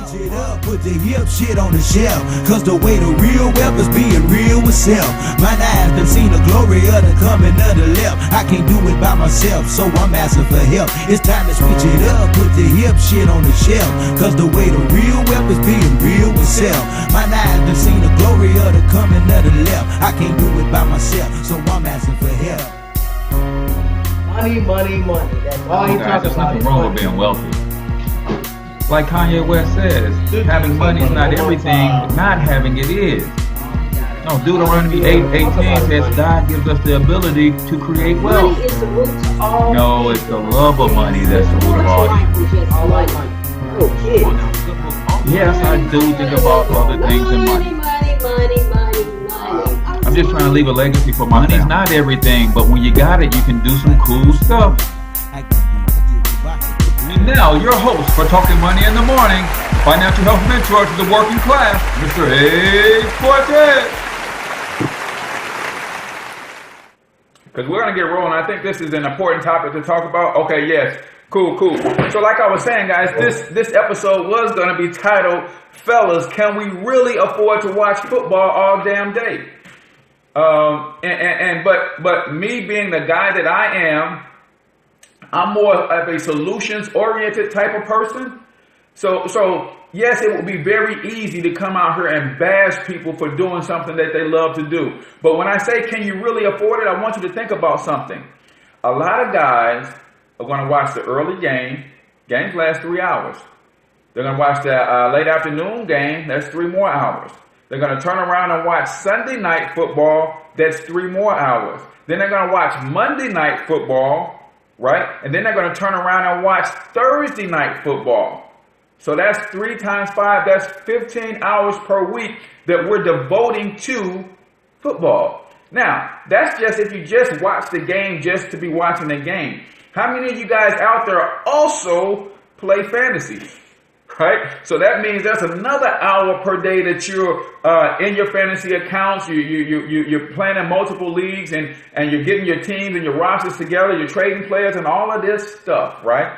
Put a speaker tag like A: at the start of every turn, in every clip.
A: Switch it up, put the hip shit on the shelf. Cause the way the real wealth is being real with self. My eyes done seen the glory of the coming of the left. I can't do it by myself, so I'm asking for help. It's time to switch it up, put the hip shit on the shelf. Cause the way the real wealth is being real with self. My eyes done seen the glory of the coming of the left. I can't do it by myself, so I'm asking for help.
B: Money, money, money. That's all he talks
C: There's
B: about.
C: nothing wrong with being wealthy. Like Kanye West says, having money is not everything, but not having it is. No, Deuteronomy 8:18 says God gives us the ability to create wealth.
D: Money is the root to all.
C: No, it's the love of money that's the root of all evil.
B: I like money. Oh, kid.
C: Yes, I do think about other things than money. I'm just trying to leave a legacy for my family. Money's not everything, but when you got it, you can do some cool stuff. And now, your host for Talking Money in the Morning, financial health mentor to the working class, Mr. A. Cortez. Because we're going to get rolling. I think this is an important topic to talk about. Okay, yes. Cool. So like I was saying, guys, this episode was going to be titled, Fellas, Can We Really Afford to Watch Football All Damn Day? But me being the guy that I am, I'm more of a solutions-oriented type of person. So yes, it would be very easy to come out here and bash people for doing something that they love to do. But when I say, can you really afford it? I want you to think about something. A lot of guys are going to watch the early game. Games last 3 hours. They're going to watch the late afternoon game. That's 3 more hours. They're going to turn around and watch Sunday night football. That's 3 more hours. Then they're going to watch Monday night football. Right? And then they're going to turn around and watch Thursday night football. So that's 3 times 5. That's 15 hours per week that we're devoting to football. Now, that's just if you just watch the game just to be watching the game. How many of you guys out there also play fantasy? Right? So that means that's another hour per day that you're in your fantasy accounts. You're playing in multiple leagues and you're getting your teams and your rosters together. You're trading players and all of this stuff, right?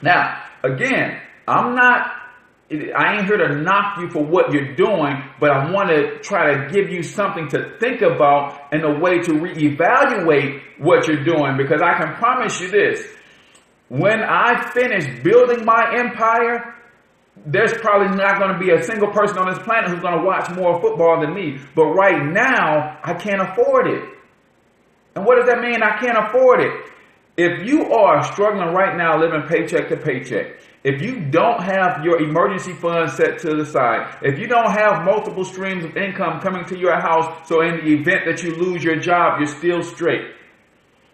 C: Now, again, I ain't here to knock you for what you're doing, but I want to try to give you something to think about and a way to reevaluate what you're doing, because I can promise you this. When I finish building my empire, there's probably not going to be a single person on this planet who's going to watch more football than me. But right now, I can't afford it. And what does that mean? I can't afford it. If you are struggling right now, living paycheck to paycheck, if you don't have your emergency fund set to the side, if you don't have multiple streams of income coming to your house, so in the event that you lose your job, you're still straight.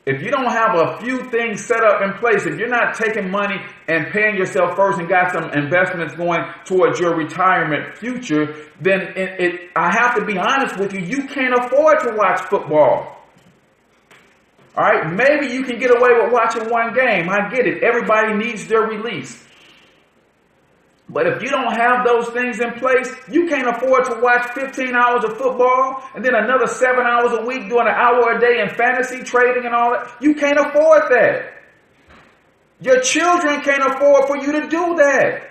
C: If you don't have a few things set up in place, if you're not taking money and paying yourself first and got some investments going towards your retirement future, then I have to be honest with you, you can't afford to watch football. All right, maybe you can get away with watching one game. I get it. Everybody needs their release. But if you don't have those things in place, you can't afford to watch 15 hours of football and then another 7 hours a week doing an hour a day in fantasy trading and all that. You can't afford that. Your children can't afford for you to do that.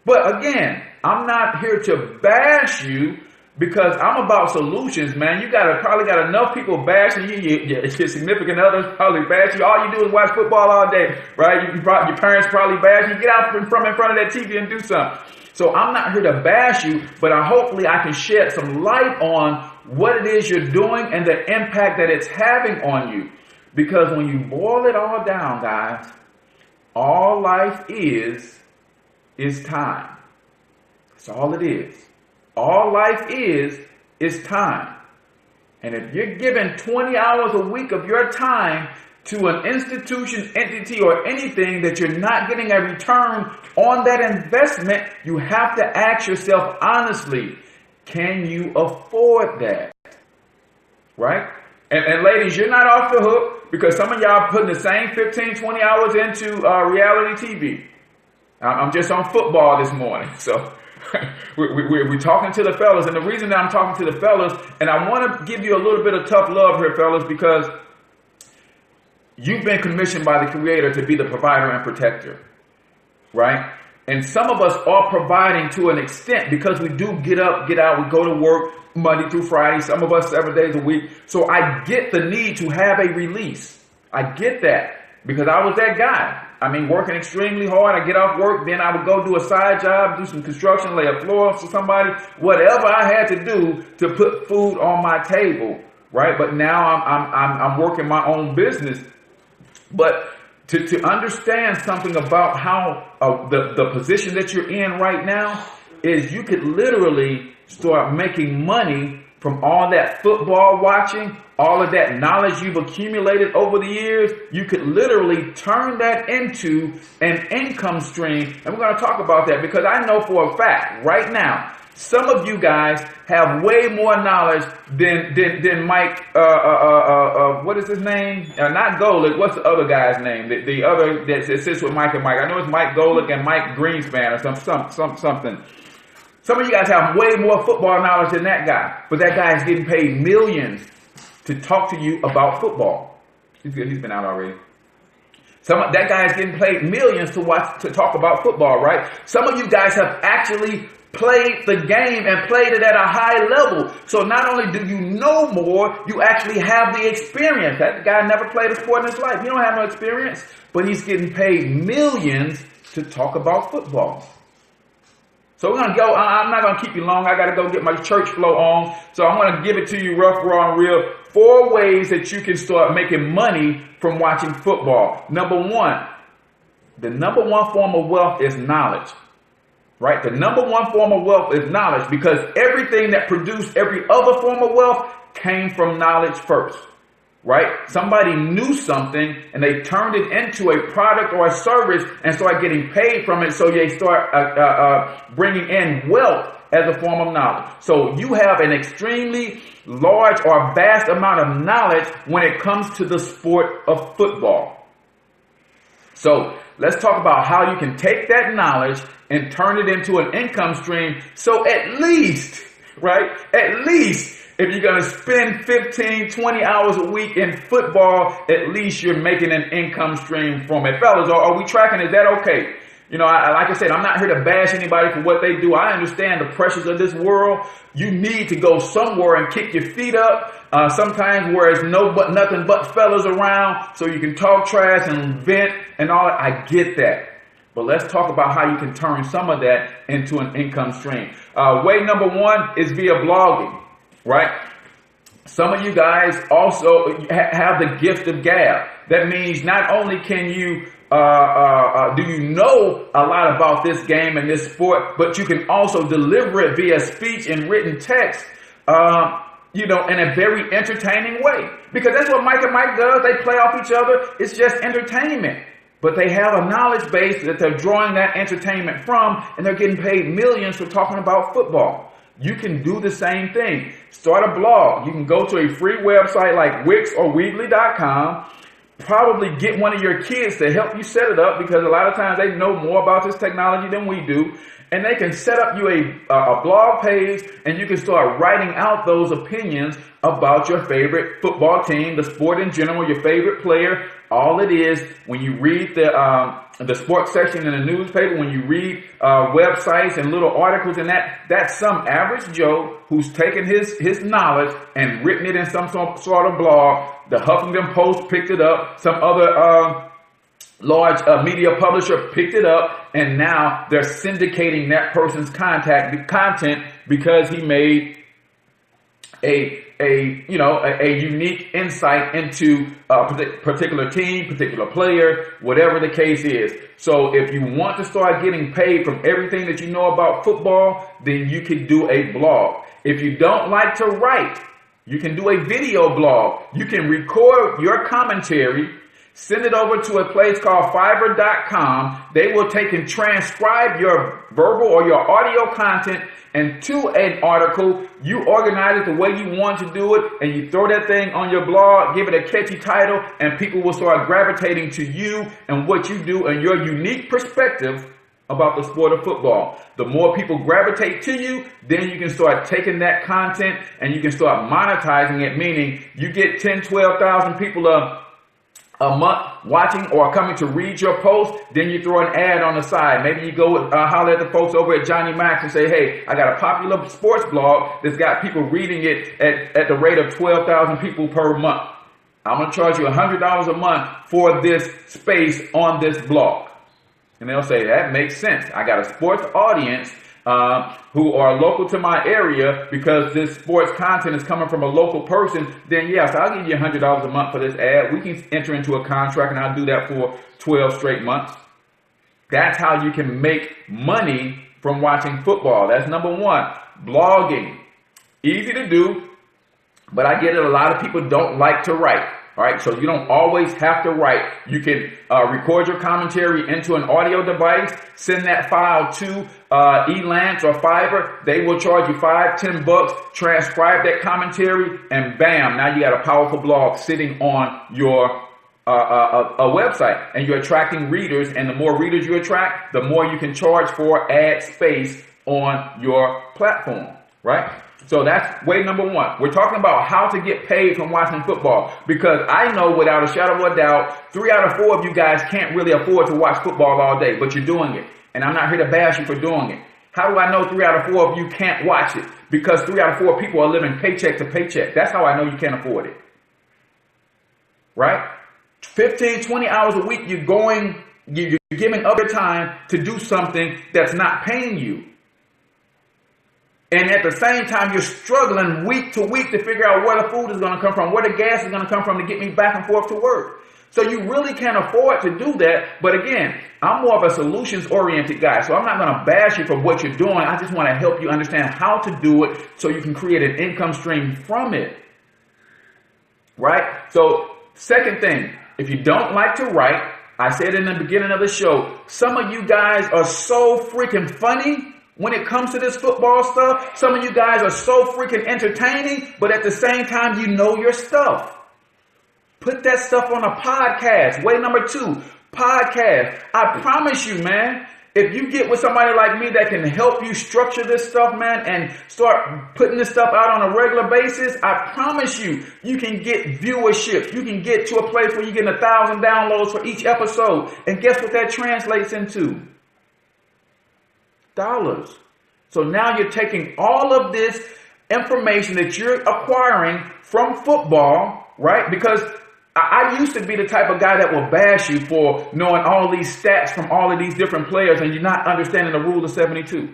C: But again, I'm not here to bash you, because I'm about solutions, man. You probably got enough people bashing you. Your significant others probably bash you. All you do is watch football all day, right? Your parents probably bash you. Get out in front of that TV and do something. So I'm not here to bash you, but hopefully I can shed some light on what it is you're doing and the impact that it's having on you. Because when you boil it all down, guys, all life is time. That's all it is. All life is time. And if you're giving 20 hours a week of your time to an institution, entity, or anything that you're not getting a return on that investment, you have to ask yourself honestly, can you afford that? Right? And ladies, you're not off the hook, because some of y'all putting the same 15, 20 hours into reality TV. I'm just on football this morning, so we're talking to the fellas. And the reason that I'm talking to the fellas, and I want to give you a little bit of tough love here, fellas, because you've been commissioned by the Creator to be the provider and protector, right? And some of us are providing to an extent because we do get up, get out, we go to work Monday through Friday, some of us 7 days a week. So I get the need to have a release. I get that because I was that guy. I mean, working extremely hard. I get off work, then I would go do a side job, do some construction, lay a floor for somebody, whatever I had to do to put food on my table, right? But now I'm working my own business. But to understand something about how the position that you're in right now is you could literally start making money from all that football watching, all of that knowledge you've accumulated over the years. You could literally turn that into an income stream. And we're going to talk about that because I know for a fact right now, some of you guys have way more knowledge than Mike, what is his name? Not Golick. What's the other guy's name? The other that sits with Mike and Mike. I know it's Mike Golick and Mike Greenspan or something. Some of you guys have way more football knowledge than that guy, but that guy is getting paid millions to talk to you about football. He's good. He's been out already. That guy is getting paid millions to talk about football, right? Some of you guys have actually played the game and played it at a high level. So not only do you know more, you actually have the experience. That guy never played a sport in his life. He don't have no experience, but he's getting paid millions to talk about football. So we're going to go. I'm not going to keep you long. I got to go get my church flow on. So I'm going to give it to you rough, raw, and real. 4 ways that you can start making money from watching football. Number one, the number one form of wealth is knowledge. Right? The number one form of wealth is knowledge because everything that produced every other form of wealth came from knowledge first. Right? Somebody knew something and they turned it into a product or a service and started getting paid from it. So they start bringing in wealth as a form of knowledge. So you have an extremely large or vast amount of knowledge when it comes to the sport of football. So let's talk about how you can take that knowledge and turn it into an income stream. So at least, right, at least if you're going to spend 15, 20 hours a week in football, at least you're making an income stream from it. Fellas, are we tracking? Is that okay? You know, like I said, I'm not here to bash anybody for what they do. I understand the pressures of this world. You need to go somewhere and kick your feet up. Sometimes where it's nothing but fellas around so you can talk trash and vent and all that. I get that. But let's talk about how you can turn some of that into an income stream. Way number one is via blogging. Right? Some of you guys also have the gift of gab. That means not only can you do you know a lot about this game and this sport, but you can also deliver it via speech and written text, you know, in a very entertaining way. Because that's what Mike and Mike does. They play off each other. It's just entertainment. But they have a knowledge base that they're drawing that entertainment from, and they're getting paid millions for talking about football. You can do the same thing. Start a blog. You can go to a free website like Wix or Weebly.com. Probably get one of your kids to help you set it up because a lot of times they know more about this technology than we do. And they can set up you a blog page and you can start writing out those opinions about your favorite football team, the sport in general, your favorite player. All it is when you read the sports section in the newspaper, when you read websites and little articles and that's some average Joe who's taken his knowledge and written it in some sort of blog. The Huffington Post picked it up. Some other large media publisher picked it up, and now they're syndicating that person's content because he made a unique insight into a particular team, particular player, whatever the case is. So if you want to start getting paid from everything that you know about football, then you can do a blog. If you don't like to write, you can do a video blog. You can record your commentary, send it over to a place called Fiverr.com. They will take and transcribe your verbal or your audio content into an article. You organize it the way you want to do it, and you throw that thing on your blog, give it a catchy title, and people will start gravitating to you and what you do and your unique perspective about the sport of football. The more people gravitate to you, then you can start taking that content and you can start monetizing it, meaning you get 10, 12,000 people a a month watching or coming to read your post, then you throw an ad on the side. Maybe you go holler at the folks over at Johnny Max and say, hey, I got a popular sports blog that's got people reading it at the rate of 12,000 people per month. I'm going to charge you $100 a month for this space on this blog. And they'll say, that makes sense. I got a sports audience who are local to my area because this sports content is coming from a local person. Then yes, I'll give you $100 a month for this ad. We can enter into a contract and I'll do that for 12 straight months. That's how you can make money from watching football. That's number one. Blogging. Easy to do, but I get it. A lot of people don't like to write. All right, so you don't always have to write. You can record your commentary into an audio device, send that file to Elance or Fiverr. They will charge you $5-10, transcribe that commentary, and bam, now you got a powerful blog sitting on your a website, and you're attracting readers. And the more readers you attract, the more you can charge for ad space on your platform, right? So that's way number one. We're talking about how to get paid from watching football, because I know without a shadow of a doubt, 3 out of 4 of you guys can't really afford to watch football all day, but you're doing it. And I'm not here to bash you for doing it. How do I know 3 out of 4 of you can't watch it? Because 3 out of 4 people are living paycheck to paycheck. That's how I know you can't afford it. Right? 15, 20 hours a week, you're giving up your time to do something that's not paying you. And at the same time, you're struggling week to week to figure out where the food is going to come from, where the gas is going to come from to get me back and forth to work. So you really can't afford to do that. But again, I'm more of a solutions-oriented guy. So I'm not going to bash you for what you're doing. I just want to help you understand how to do it so you can create an income stream from it. Right? So second thing, if you don't like to write, I said in the beginning of the show, some of you guys are so freaking funny. When it comes to this football stuff, some of you guys are so freaking entertaining, but at the same time, you know your stuff. Put that stuff on a podcast. Way number 2, podcast. I promise you, man, if you get with somebody like me that can help you structure this stuff, man, and start putting this stuff out on a regular basis, I promise you, you can get viewership. You can get to a place where you're getting 1,000 downloads for each episode. And guess what that translates into? Dollars. So now you're taking all of this information that you're acquiring from football, right? Because I used to be the type of guy that will bash you for knowing all these stats from all of these different players and you're not understanding the rule of 72.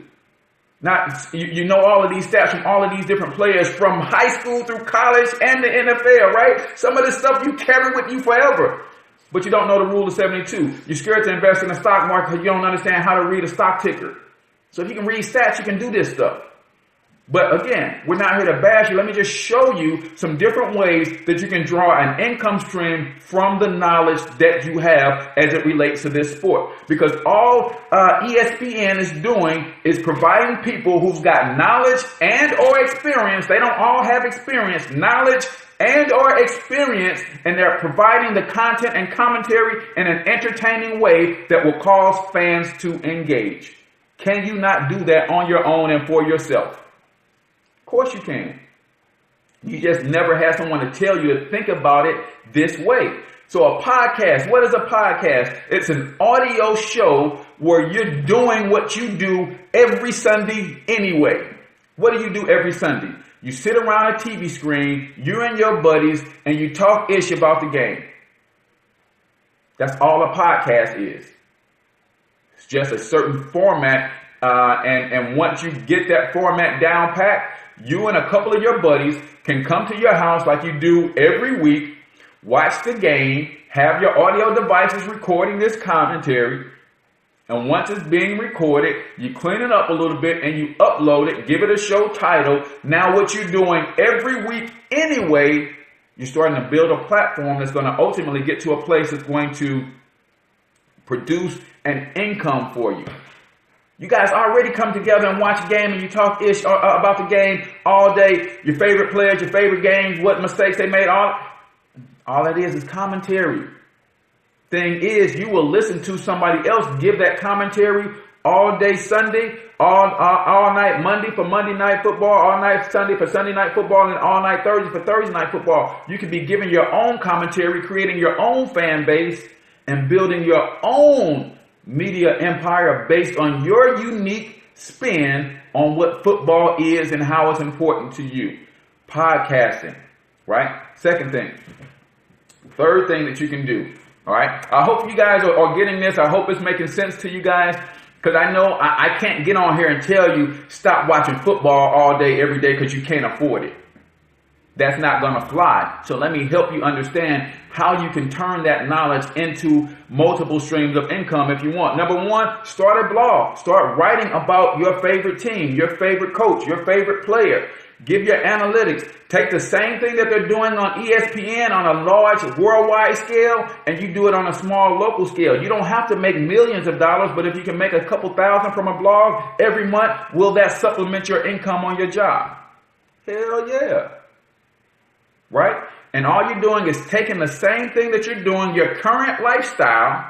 C: You know all of these stats from all of these different players from high school through college and the NFL, right? Some of this stuff you carry with you forever. But you don't know the rule of 72. You're scared to invest in the stock market because you don't understand how to read a stock ticker. So if you can read stats, you can do this stuff. But again, we're not here to bash you. Let me just show you some different ways that you can draw an income stream from the knowledge that you have as it relates to this sport. Because all ESPN is doing is providing people who've got knowledge and or experience. They don't all have experience, knowledge and or experience, and they're providing the content and commentary in an entertaining way that will cause fans to engage. Can you not do that on your own and for yourself? Of course you can. You just never had someone to tell you to think about it this way. So a podcast, what is a podcast? It's an audio show where you're doing what you do every Sunday anyway. What do you do every Sunday? You sit around a TV screen, you and your buddies, and you talk ish about the game. That's all a podcast is. It's just a certain format, and once you get that format down pat, you and a couple of your buddies can come to your house like you do every week, watch the game, have your audio devices recording this commentary, and once it's being recorded, you clean it up a little bit and you upload it, give it a show title. Now what you're doing every week anyway, you're starting to build a platform that's going to ultimately get to a place that's going to produce an income for you. You guys already come together and watch a game and you talk ish about the game all day. Your favorite players, your favorite games, what mistakes they made. All that is commentary. Thing is, you will listen to somebody else give that commentary all day Sunday, all night Monday for Monday night football, all night Sunday for Sunday night football, and all night Thursday for Thursday night football. You could be giving your own commentary, creating your own fan base, and building your own media empire based on your unique spin on what football is and how it's important to you. Podcasting, right? Second thing. Third thing that you can do, all right? I hope you guys are getting this. I hope it's making sense to you guys, because I know I can't get on here and tell you stop watching football all day, every day, because you can't afford it. That's not going to fly. So let me help you understand how you can turn that knowledge into multiple streams of income if you want. Number one, start a blog. Start writing about your favorite team, your favorite coach, your favorite player. Give your analytics. Take the same thing that they're doing on ESPN on a large worldwide scale, and you do it on a small local scale. You don't have to make millions of dollars, but if you can make a couple thousand from a blog every month, will that supplement your income on your job? Hell yeah. Right? And all you're doing is taking the same thing that you're doing, your current lifestyle.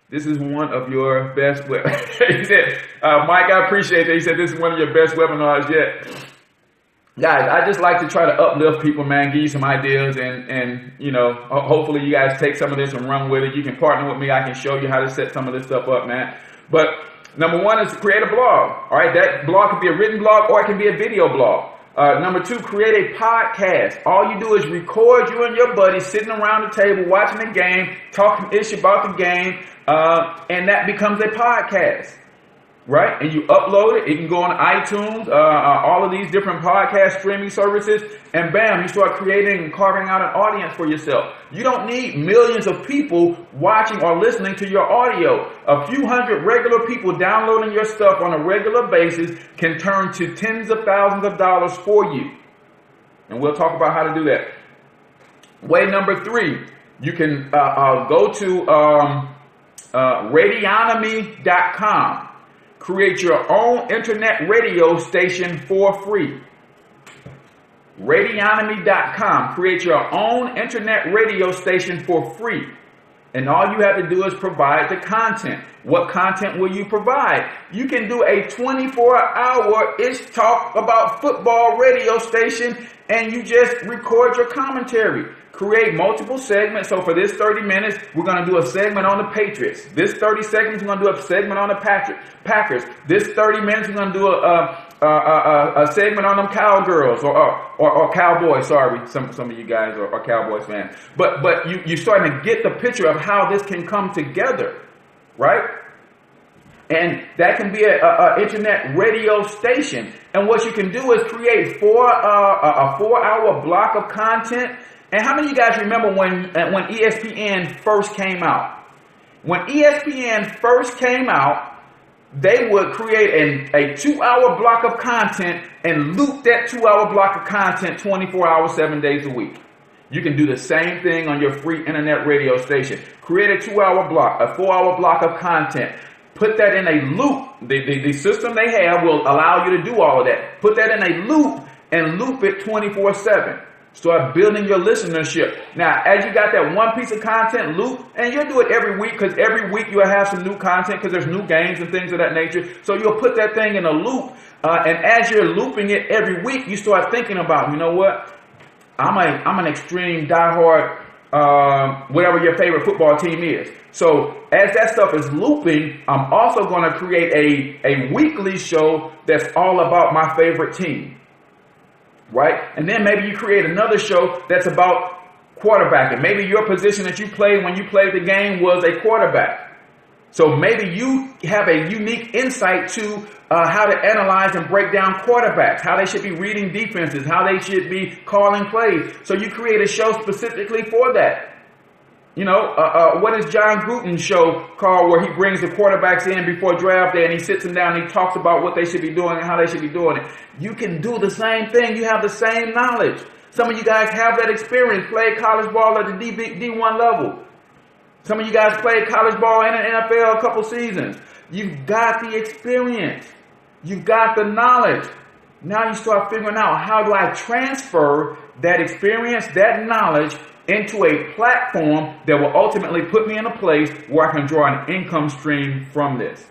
C: This is one of your best webinars. He said, Mike, I appreciate that. He said, this is one of your best webinars yet. Guys, I just like to try to uplift people, man, give you some ideas, and you know, hopefully you guys take some of this and run with it. You can partner with me. I can show you how to set some of this stuff up, man. But number one is to create a blog. All right, that blog could be a written blog or it can be a video blog. Number two, create a podcast. All you do is record you and your buddies sitting around the table watching the game, talking ish about the game, and that becomes a podcast. Right? And you upload it. It can go on iTunes, all of these different podcast streaming services, and bam, you start creating and carving out an audience for yourself. You don't need millions of people watching or listening to your audio. A few hundred regular people downloading your stuff on a regular basis can turn to tens of thousands of dollars for you. And we'll talk about how to do that. Way number three, you can go to radionomy.com. Create your own internet radio station for free. Radionomy.com. Create your own internet radio station for free. And all you have to do is provide the content. What content will you provide? You can do a 24-hour-ish talk about football radio station, and you just record your commentary. Create multiple segments. So for this 30 minutes, we're going to do a segment on the Patriots. This 30 seconds, we're going to do a segment on the Packers. This 30 minutes, we're going to do a segment on them Cowgirls or Cowboys. Sorry, some of you guys are Cowboys fans. But you're starting to get the picture of how this can come together, right? And that can be a internet radio station. And what you can do is create a 4-hour block of content. And how many of you guys remember when ESPN first came out? When ESPN first came out, they would create a 2-hour block of content and loop that 2-hour block of content 24 hours, 7 days a week. You can do the same thing on your free internet radio station. Create a 2-hour block, a 4-hour block of content. Put that in a loop. The system they have will allow you to do all of that. Put that in a loop and loop it 24/7. Start building your listenership. Now, as you got that one piece of content loop, and you'll do it every week, because every week you'll have some new content because there's new games and things of that nature. So you'll put that thing in a loop, and as you're looping it every week, you start thinking about, you know what? I'm an extreme diehard, whatever your favorite football team is. So as that stuff is looping, I'm also going to create a weekly show that's all about my favorite team. Right? And then maybe you create another show that's about quarterbacking. Maybe your position that you played when you played the game was a quarterback. So maybe you have a unique insight to how to analyze and break down quarterbacks, how they should be reading defenses, how they should be calling plays. So you create a show specifically for that. You know, what is John Gruden's show called, where he brings the quarterbacks in before draft day and he sits them down and he talks about what they should be doing and how they should be doing it. You can do the same thing. You have the same knowledge. Some of you guys have that experience, played college ball at the D1 level. Some of you guys played college ball in the NFL a couple seasons. You've got the experience. You've got the knowledge. Now you start figuring out, how do I transfer that experience, that knowledge, into a platform that will ultimately put me in a place where I can draw an income stream from this.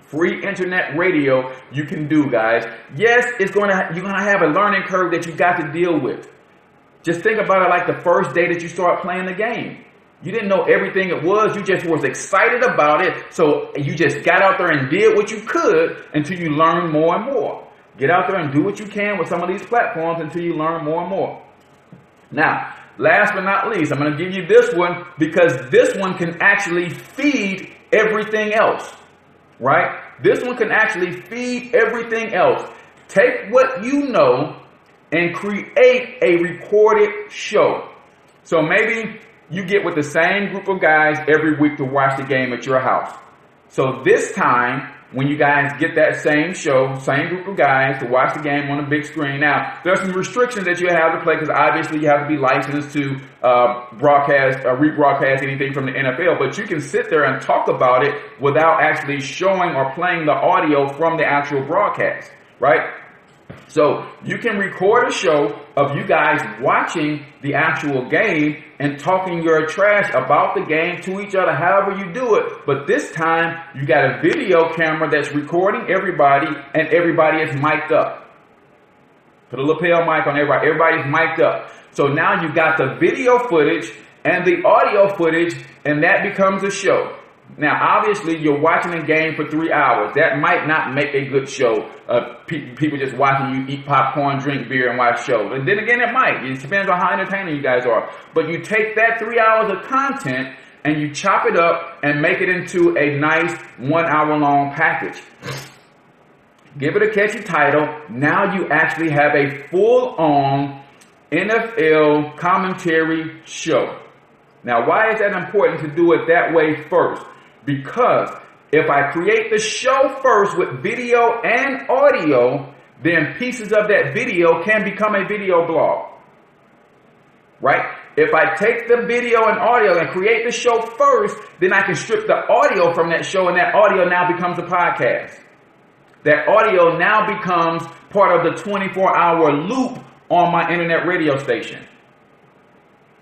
C: free internet radio you can do, guys. Yes, you're gonna have a learning curve that you got to deal with. Just think about it like the first day that you start playing the game. You didn't know everything it was. You just was excited about it. So you just got out there and did what you could until you learned more and more. Get out there and do what you can with some of these platforms until you learn more and more. Now, last but not least, I'm going to give you this one because this one can actually feed everything else, right? This one can actually feed everything else. Take what you know and create a recorded show. So maybe you get with the same group of guys every week to watch the game at your house. So this time, when you guys get that same show, same group of guys to watch the game on the big screen. Now, there's some restrictions that you have to play because obviously you have to be licensed to rebroadcast anything from the NFL. But you can sit there and talk about it without actually showing or playing the audio from the actual broadcast, right? So you can record a show of you guys watching the actual game and talking your trash about the game to each other, however you do it. But this time you got a video camera that's recording everybody and everybody is mic'd up. Put a lapel mic on everybody. Everybody's mic'd up. So now you got the video footage and the audio footage, and that becomes a show. Now, obviously, you're watching a game for 3 hours. That might not make a good show. People just watching you eat popcorn, drink beer, and watch shows. And then again, it might. It depends on how entertaining you guys are. But you take that 3 hours of content and you chop it up and make it into a nice 1 hour long package. Give it a catchy title. Now you actually have a full-on NFL commentary show. Now, why is that important to do it that way first? Because if I create the show first with video and audio, then pieces of that video can become a video blog, right? If I take the video and audio and create the show first, then I can strip the audio from that show, and that audio now becomes a podcast. That audio now becomes part of the 24-hour loop on my internet radio station.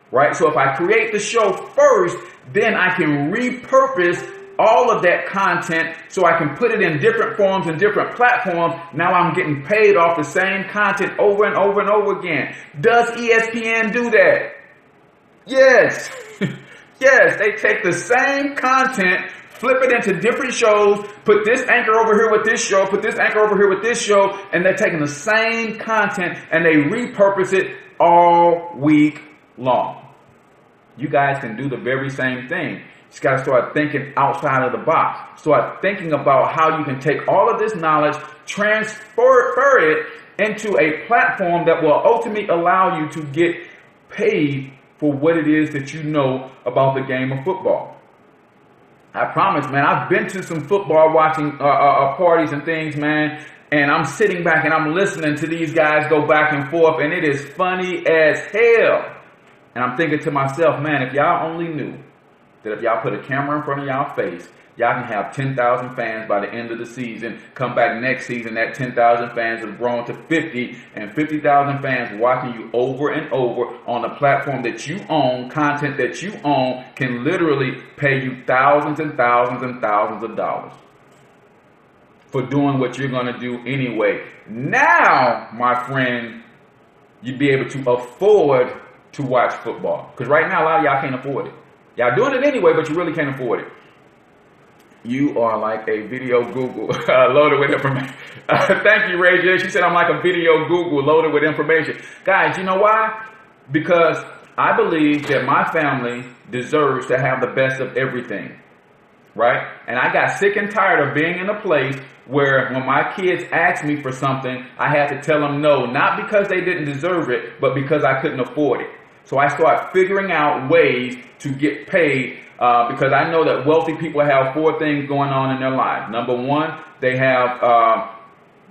C: Right? So if I create the show first, then I can repurpose all of that content so I can put it in different forms and different platforms. Now I'm getting paid off the same content over and over and over again. Does ESPN do that? Yes. Yes, they take the same content, flip it into different shows, put this anchor over here with this show, put this anchor over here with this show, and they're taking the same content and they repurpose it all week long. You guys can do the very same thing. You just got to start thinking outside of the box. Start thinking about how you can take all of this knowledge, transfer it into a platform that will ultimately allow you to get paid for what it is that you know about the game of football. I promise, man, I've been to some football watching parties and things, man, and I'm sitting back and I'm listening to these guys go back and forth, and it is funny as hell. And I'm thinking to myself, man, if y'all only knew that if y'all put a camera in front of y'all face, y'all can have 10,000 fans by the end of the season. Come back next season, that 10,000 fans have grown to 50, and 50,000 fans watching you over and over on a platform that you own, content that you own, can literally pay you thousands and thousands and thousands of dollars for doing what you're going to do anyway. Now, my friend, you'd be able to afford to watch football. Because right now, a lot of y'all can't afford it. Y'all doing it anyway, but you really can't afford it. You are like a video Google loaded with information. Thank you, Ray J. She said I'm like a video Google loaded with information. Guys, you know why? Because I believe that my family deserves to have the best of everything. Right? And I got sick and tired of being in a place where when my kids asked me for something, I had to tell them no, not because they didn't deserve it, but because I couldn't afford it. So I started figuring out ways to get paid because I know that wealthy people have 4 things going on in their lives. Number 1, they have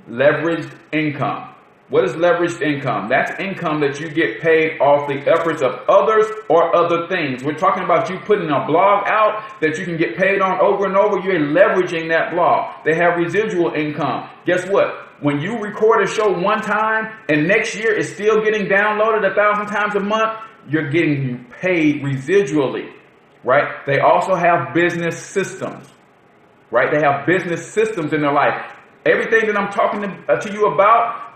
C: leveraged income. What is leveraged income? That's income that you get paid off the efforts of others or other things. We're talking about you putting a blog out that you can get paid on over and over. You're leveraging that blog. They have residual income. Guess what? When you record a show one time and next year it's still getting downloaded 1,000 times a month, you're getting paid residually, right? They also have business systems. right? They have business systems in their life. Everything that I'm talking to you about,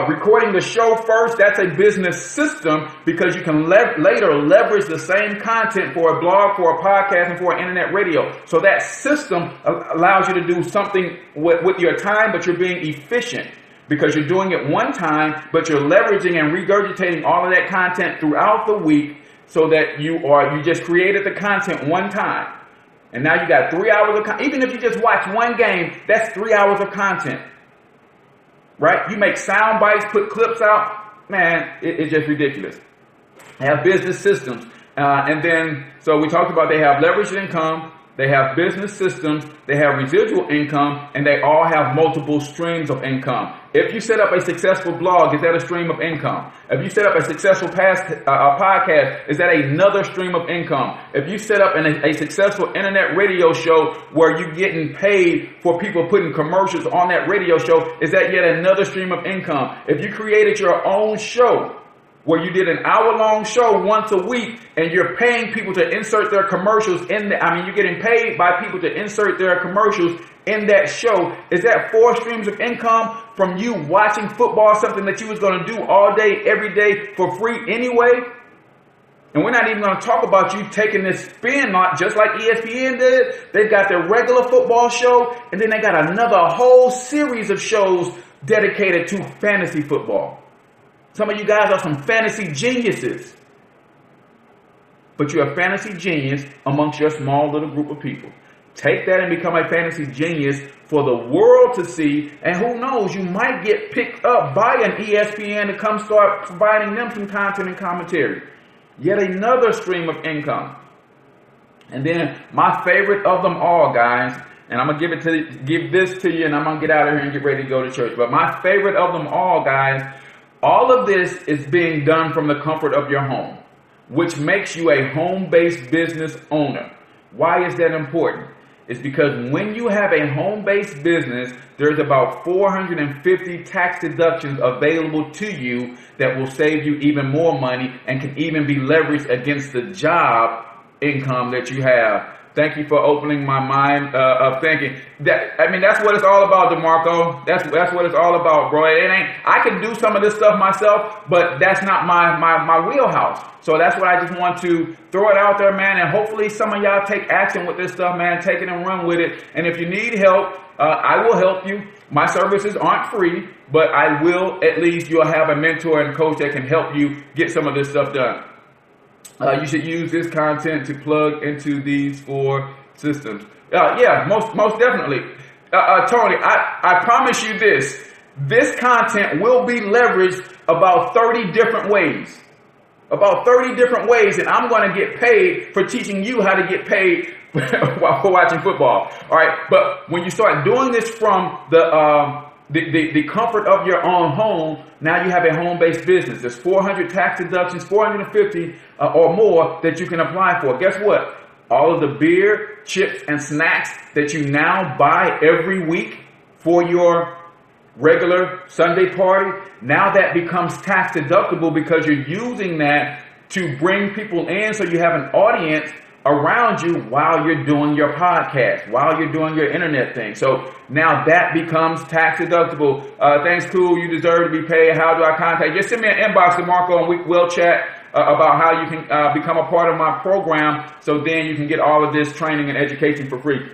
C: recording the show first, that's a business system, because you can later leverage the same content for a blog, for a podcast, and for an internet radio. So that system allows you to do something with your time, but you're being efficient because you're doing it one time, but you're leveraging and regurgitating all of that content throughout the week, so that you just created the content one time. And now you got 3 hours of content. Even if you just watch one game, that's 3 hours of content. Right? You make sound bites, put clips out. Man, it's just ridiculous. They have business systems. And then, so we talked about they have leveraged income, they have business systems, they have residual income, and they all have multiple streams of income. If you set up a successful blog, is that a stream of income? If you set up a successful podcast, is that another stream of income? If you set up a successful internet radio show where you're getting paid for people putting commercials on that radio show, is that yet another stream of income? If you created your own show, where you did an hour-long show once a week, and you're paying people to insert their commercials you're getting paid by people to insert their commercials in that show. Is that 4 streams of income from you watching football, something that you was going to do all day, every day for free anyway? And we're not even going to talk about you taking this spin, just like ESPN did. They've got their regular football show, and then they got another whole series of shows dedicated to fantasy football. Some of you guys are some fantasy geniuses. But you're a fantasy genius amongst your small little group of people. Take that and become a fantasy genius for the world to see. And who knows, you might get picked up by an ESPN to come start providing them some content and commentary. Yet another stream of income. And then my favorite of them all, guys, and I'm going to give this to you, and I'm going to get out of here and get ready to go to church. But my favorite of them all, guys, all of this is being done from the comfort of your home, which makes you a home-based business owner. Why is that important? It's because when you have a home-based business, there's about 450 tax deductions available to you that will save you even more money and can even be leveraged against the job income that you have. Thank you for opening my mind of thinking. That's what it's all about, DeMarco. That's what it's all about, bro. I can do some of this stuff myself, but that's not my wheelhouse. So that's what I just want to throw it out there, man. And hopefully some of y'all take action with this stuff, man. Take it and run with it. And if you need help, I will help you. My services aren't free, but I will, at least you'll have a mentor and coach that can help you get some of this stuff done. You should use this content to plug into these 4 systems. Most definitely. Tony, I promise you this. This content will be leveraged about 30 different ways. About 30 different ways, and I'm going to get paid for teaching you how to get paid while watching football. All right, but when you start doing this from the comfort of your own home, now you have a home-based business. There's 400 tax deductions, 450 or more that you can apply for. Guess what? All of the beer, chips, and snacks that you now buy every week for your regular Sunday party, now that becomes tax deductible because you're using that to bring people in, so you have an audience around you while you're doing your podcast, while you're doing your internet thing. So now that becomes tax deductible. Thanks, cool. You deserve to be paid. How do I contact? Just send me an inbox to Marco, and we'll chat about how you can become a part of my program, so then you can get all of this training and education for free.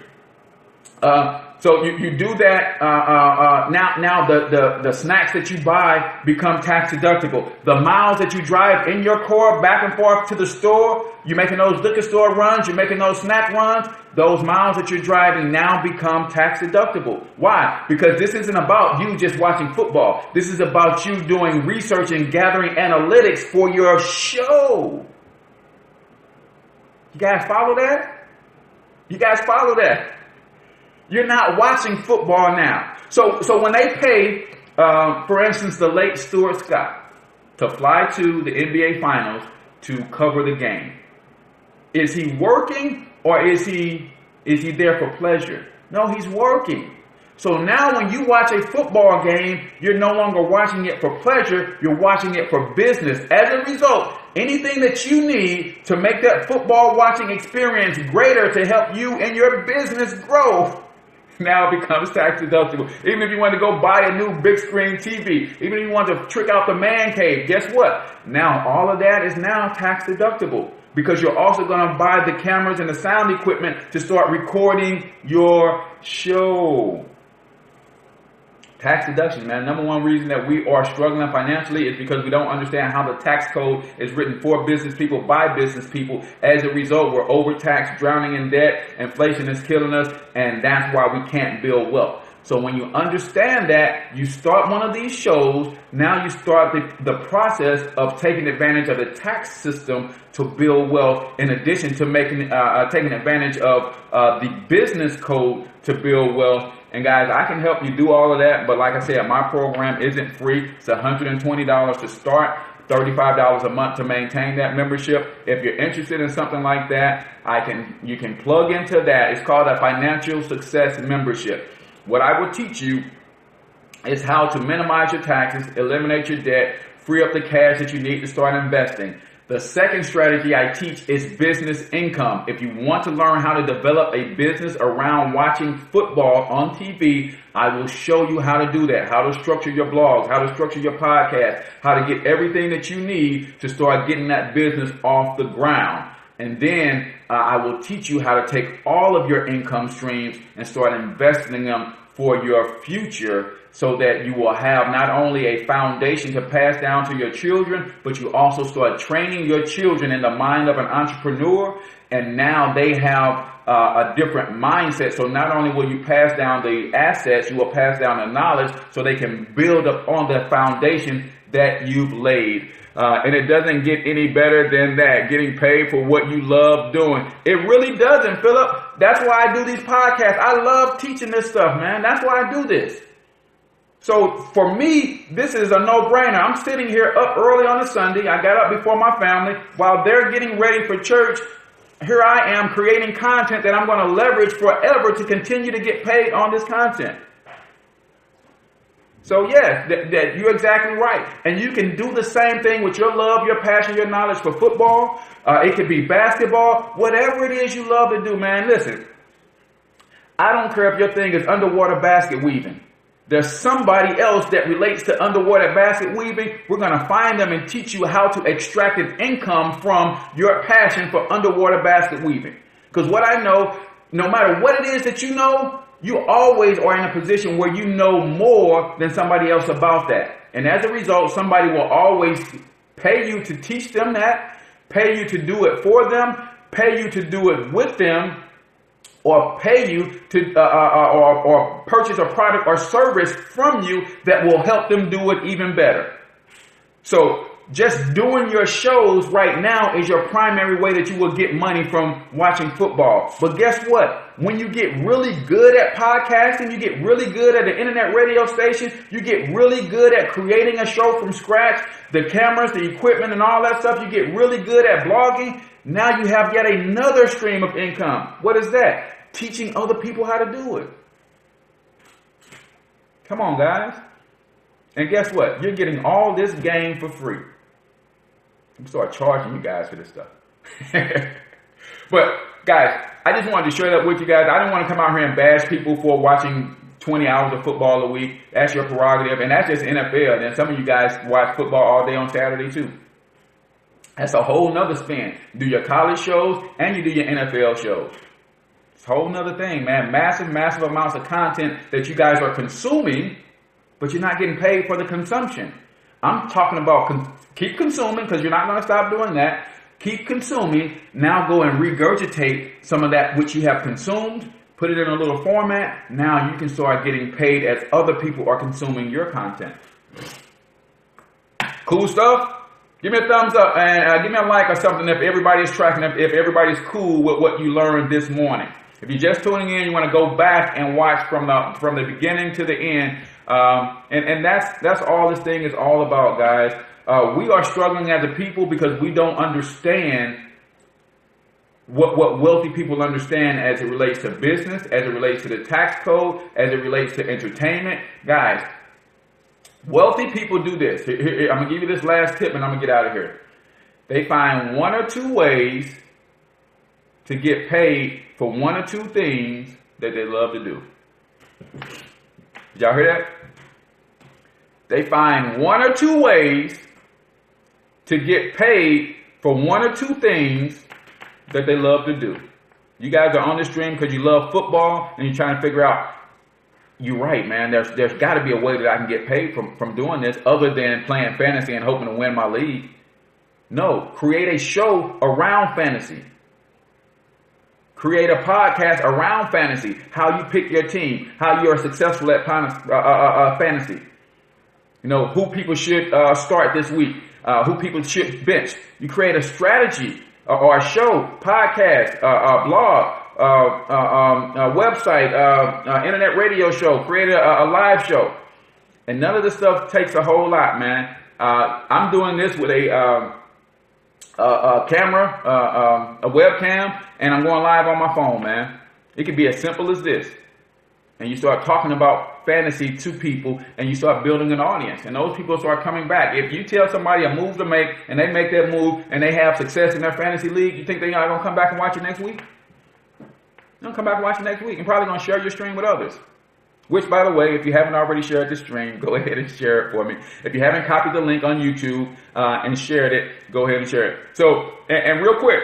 C: So you do that. Now the snacks that you buy become tax deductible. The miles that you drive in your car back and forth to the store, you're making those liquor store runs, you're making those snack runs, those miles that you're driving now become tax deductible. Why? Because this isn't about you just watching football. This is about you doing research and gathering analytics for your show. You guys follow that? You guys follow that? You're not watching football now. So when they pay, for instance, the late Stuart Scott to fly to the NBA Finals to cover the game, is he working, or is he there for pleasure? No, he's working. So now when you watch a football game, you're no longer watching it for pleasure, you're watching it for business. As a result, anything that you need to make that football watching experience greater to help you and your business grow, now it becomes tax deductible. Even if you want to go buy a new big screen TV, even if you want to trick out the man cave, guess what? Now all of that is now tax deductible, because you're also going to buy the cameras and the sound equipment to start recording your show. Tax deduction, man. Number one reason that we are struggling financially is because we don't understand how the tax code is written for business people, by business people. As a result, we're overtaxed, drowning in debt. Inflation is killing us, and that's why we can't build wealth. So when you understand that, you start one of these shows, now you start the process of taking advantage of the tax system to build wealth, in addition to taking advantage of the business code to build wealth. And guys, I can help you do all of that, but like I said, my program isn't free. It's $120 to start, $35 a month to maintain that membership. If you're interested in something like that, you can plug into that. It's called a financial success membership. What I will teach you is how to minimize your taxes, eliminate your debt, free up the cash that you need to start investing. The second strategy I teach is business income. If you want to learn how to develop a business around watching football on TV, I will show you how to do that, how to structure your blogs, how to structure your podcast, how to get everything that you need to start getting that business off the ground. And then I will teach you how to take all of your income streams and start investing them for your future, so that you will have not only a foundation to pass down to your children, but you also start training your children in the mind of an entrepreneur. And now they have a different mindset. So not only will you pass down the assets, you will pass down the knowledge so they can build up on the foundation that you've laid. And it doesn't get any better than that, getting paid for what you love doing. It really doesn't, Philip. That's why I do these podcasts. I love teaching this stuff, man. That's why I do this. So for me, this is a no-brainer. I'm sitting here up early on a Sunday. I got up before my family. While they're getting ready for church, here I am creating content that I'm going to leverage forever to continue to get paid on this content. So yes, that you're exactly right. And you can do the same thing with your love, your passion, your knowledge for football. It could be basketball, whatever it is you love to do, man. Listen, I don't care if your thing is underwater basket weaving. There's somebody else that relates to underwater basket weaving. We're going to find them and teach you how to extract an income from your passion for underwater basket weaving. Because what I know, no matter what it is that you know, you always are in a position where you know more than somebody else about that. And as a result, somebody will always pay you to teach them that, pay you to do it for them, pay you to do it with them, or pay you to or purchase a product or service from you that will help them do it even better. So just doing your shows right now is your primary way that you will get money from watching football. But guess what? When you get really good at podcasting, you get really good at an internet radio station, you get really good at creating a show from scratch, the cameras, the equipment, and all that stuff, you get really good at blogging. Now you have yet another stream of income. What is that? Teaching other people how to do it. Come on, guys. And guess what? You're getting all this game for free. I'm start charging you guys for this stuff. But guys, I just wanted to share that with you guys. I didn't want to come out here and bash people for watching 20 hours of football a week. That's your prerogative, and that's just NFL. And some of you guys watch football all day on Saturday too. That's a whole nother spin. Do your college shows and you do your NFL shows. It's a whole nother thing, man. Massive amounts of content that you guys are consuming, but you're not getting paid for the consumption. I'm talking about keep consuming, because you're not going to stop doing that. Keep consuming. Now go and regurgitate some of that which you have consumed. Put it in a little format. Now you can start getting paid as other people are consuming your content. Cool stuff? Give me a thumbs up and give me a like or something if everybody's tracking, if everybody's cool with what you learned this morning. If you're just tuning in, you want to go back and watch from the beginning to the end. And that's all this thing is all about, guys. We are struggling as a people because we don't understand what wealthy people understand as it relates to business, as it relates to the tax code, as it relates to entertainment. Guys, wealthy people do this. Here, I'm going to give you this last tip and I'm going to get out of here. They find one or two ways to get paid for one or two things that they love to do. Did y'all hear that? They find one or two ways to get paid for one or two things that they love to do. You guys are on this stream because you love football and you're trying to figure out, you're right, man, there's got to be a way that I can get paid from doing this other than playing fantasy and hoping to win my league. No, create a show around fantasy. Create a podcast around fantasy. How you pick your team. How you are successful at fantasy. You know, who people should start this week. Who people should bench. You create a strategy or a show, podcast, blog, website, internet radio show. Create a live show. And none of this stuff takes a whole lot, man. I'm doing this with a camera, a webcam, and I'm going live on my phone, man. It could be as simple as this. And you start talking about fantasy to people, and you start building an audience, and those people start coming back. If you tell somebody a move to make, and they make that move, and they have success in their fantasy league, you think they're not going to come back and watch it next week? They're going to come back and watch it next week, and probably going to share your stream with others. Which, by the way, if you haven't already shared this stream, go ahead and share it for me. If you haven't copied the link on YouTube and shared it, go ahead and share it. So, and real quick,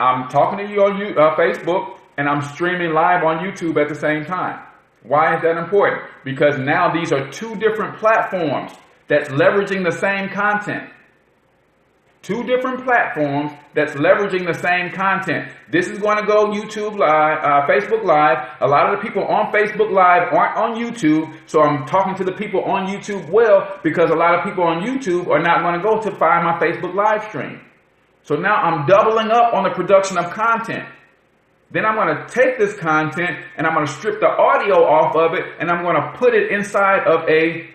C: I'm talking to you on Facebook, and I'm streaming live on YouTube at the same time. Why is that important? Because now these are two different platforms that's leveraging the same content. Two different platforms that's leveraging the same content. This is going to go YouTube Live, Facebook Live. A lot of the people on Facebook Live aren't on YouTube, so I'm talking to the people on YouTube well, because a lot of people on YouTube are not going to go to find my Facebook Live stream. So now I'm doubling up on the production of content. Then I'm going to take this content and I'm going to strip the audio off of it, and I'm going to put it inside of a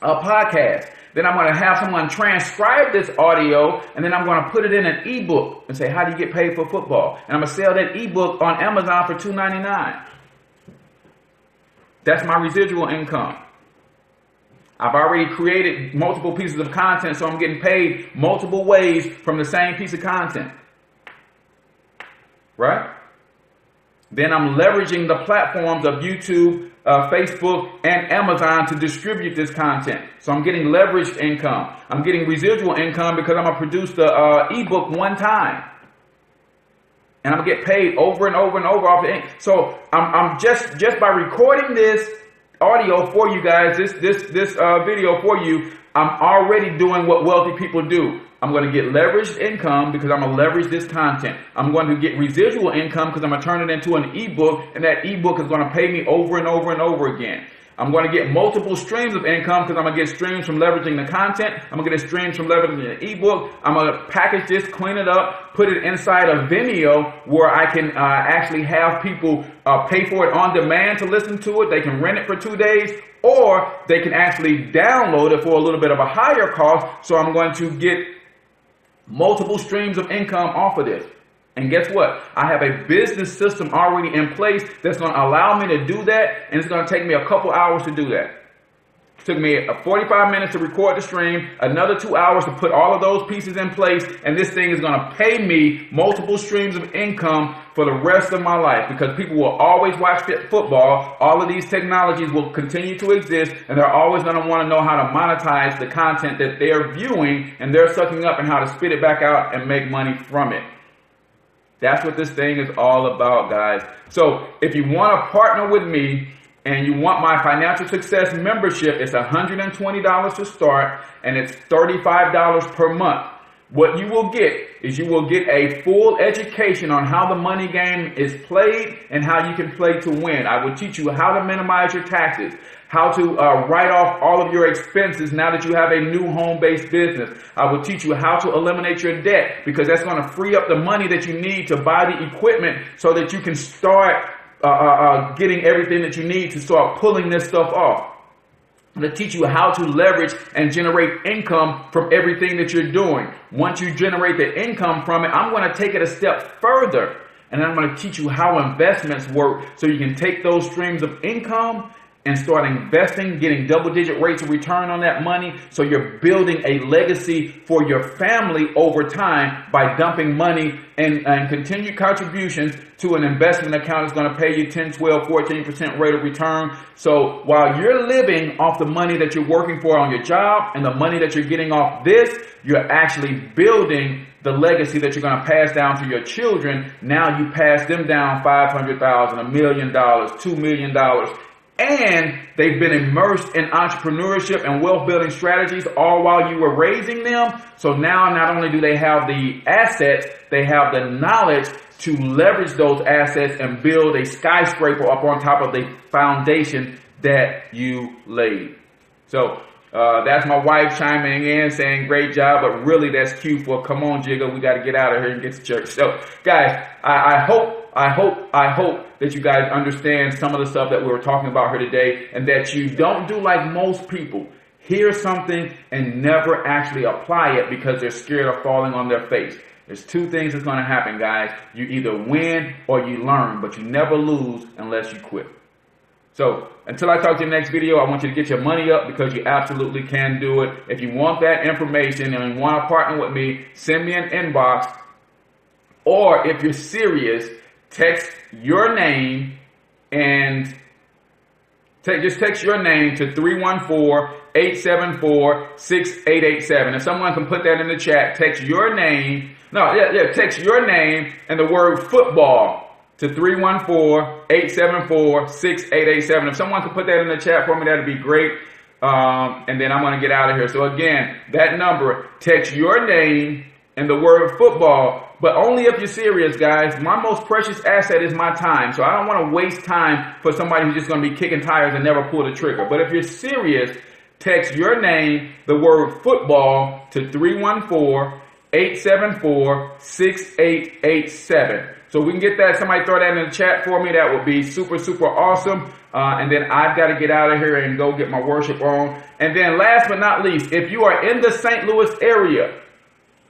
C: podcast. Then I'm going to have someone transcribe this audio, and then I'm going to put it in an ebook and say, how do you get paid for football? And I'm going to sell that ebook on Amazon for $2.99. That's my residual income. I've already created multiple pieces of content, so I'm getting paid multiple ways from the same piece of content. Right? Then I'm leveraging the platforms of YouTube, Facebook, and Amazon to distribute this content. So I'm getting leveraged income. I'm getting residual income because I'm going to produce the ebook one time. And I'm going to get paid over and over and over off the ink. So I'm just by recording this audio for you guys, this video for you, I'm already doing what wealthy people do. I'm going to get leveraged income because I'm going to leverage this content. I'm going to get residual income because I'm going to turn it into an ebook, and that ebook is going to pay me over and over and over again. I'm going to get multiple streams of income because I'm going to get streams from leveraging the content. I'm going to get streams from leveraging the ebook. I'm going to package this, clean it up, put it inside of Vimeo where I can actually have people pay for it on demand to listen to it. They can rent it for 2 days, or they can actually download it for a little bit of a higher cost. So I'm going to get multiple streams of income off of this. And guess what? I have a business system already in place that's going to allow me to do that, and it's going to take me a couple hours to do that. It took me 45 minutes to record the stream, another 2 hours to put all of those pieces in place, and this thing is going to pay me multiple streams of income for the rest of my life, because people will always watch football. All of these technologies will continue to exist, and they're always going to want to know how to monetize the content that they're viewing and they're sucking up, and how to spit it back out and make money from it. That's what this thing is all about, guys. So if you want to partner with me and you want my financial success membership, it's $120 to start, and it's $35 per month. What you will get is you will get a full education on how the money game is played and how you can play to win. I will teach you how to minimize your taxes, how to write off all of your expenses now that you have a new home-based business. I will teach you how to eliminate your debt, because that's going to free up the money that you need to buy the equipment so that you can start getting everything that you need to start pulling this stuff off. I'm going to teach you how to leverage and generate income from everything that you're doing. Once you generate the income from it, I'm going to take it a step further, and I'm going to teach you how investments work so you can take those streams of income and start investing, getting double-digit rates of return on that money. So you're building a legacy for your family over time by dumping money and continued contributions to an investment account that's going to pay you 10, 12, 14% rate of return. So while you're living off the money that you're working for on your job and the money that you're getting off this, you're actually building the legacy that you're going to pass down to your children. Now you pass them down $500,000, $1 million, $2 million. And they've been immersed in entrepreneurship and wealth building strategies all while you were raising them. So now not only do they have the assets, they have the knowledge to leverage those assets and build a skyscraper up on top of the foundation that you laid. So that's my wife chiming in saying great job, but really that's cue for come on, Jigga, we got to get out of here and get to church. So guys, I hope that you guys understand some of the stuff that we were talking about here today, and that you don't do like most people, hear something and never actually apply it because they're scared of falling on their face. There's two things that's going to happen, guys. You either win or you learn, but you never lose unless you quit. So until I talk to you in the next video, I want you to get your money up because you absolutely can do it. If you want that information and you want to partner with me, send me an inbox. Or if you're serious, text your name and just text your name to 314-874-6887. If someone can put that in the chat, text your name. Text your name and the word football to 314-874-6887. If someone could put that in the chat for me, that'd be great. And then I'm going to get out of here. So again, that number, text your name and the word football, but only if you're serious, guys. My most precious asset is my time. So I don't want to waste time for somebody who's just going to be kicking tires and never pull the trigger. But if you're serious, text your name, the word football to 314-874-6887. So we can get that. Somebody throw that in the chat for me. That would be super, super awesome. And then I've got to get out of here and go get my worship on. And then last but not least, if you are in the St. Louis area,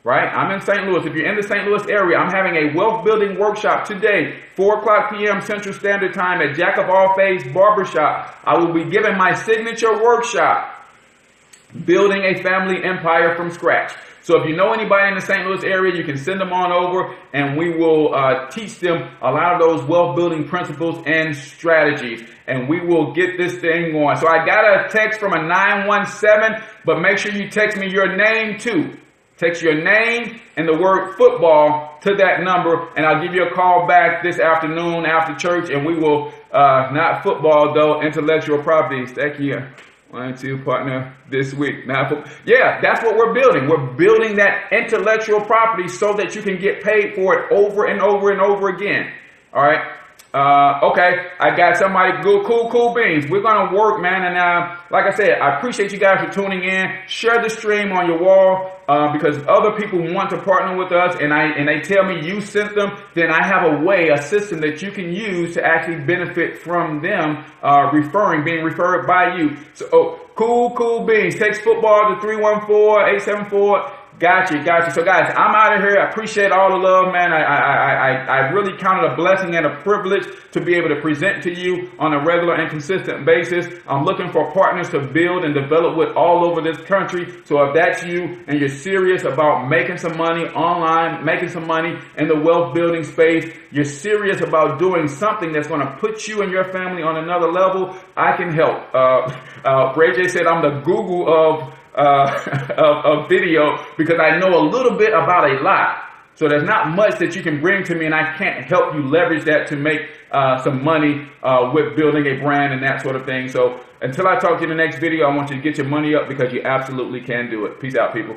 C: right? I'm in St. Louis. If you're in the St. Louis area, I'm having a wealth building workshop today, 4 o'clock p.m. Central Standard Time at Jack of All Faiths Barbershop. I will be giving my signature workshop, Building a Family Empire from Scratch. So if you know anybody in the St. Louis area, you can send them on over and we will teach them a lot of those wealth building principles and strategies. And we will get this thing going. So I got a text from a 917, but make sure you text me your name too. Text your name and the word football to that number, and I'll give you a call back this afternoon after church, and we will, not football though, intellectual properties. Thank you. 1, 2, partner this week. Yeah, that's what we're building. We're building that intellectual property so that you can get paid for it over and over and over again. All right. Okay, I got somebody cool beans. We're gonna work, man, and like I said, I appreciate you guys for tuning in. Share the stream on your wall because other people want to partner with us, and they tell me you sent them. Then I have a system that you can use to actually benefit from them being referred by you. So cool beans. Text football to 314-874. Got you. So guys, I'm out of here. I appreciate all the love, man. I really count it a blessing and a privilege to be able to present to you on a regular and consistent basis. I'm looking for partners to build and develop with all over this country. So if that's you and you're serious about making some money online, making some money in the wealth building space, you're serious about doing something that's going to put you and your family on another level, I can help. Ray J said I'm the Google of video because I know a little bit about a lot. So there's not much that you can bring to me, and I can't help you leverage that to make some money with building a brand and that sort of thing. So until I talk to you in the next video, I want you to get your money up because you absolutely can do it. Peace out, people.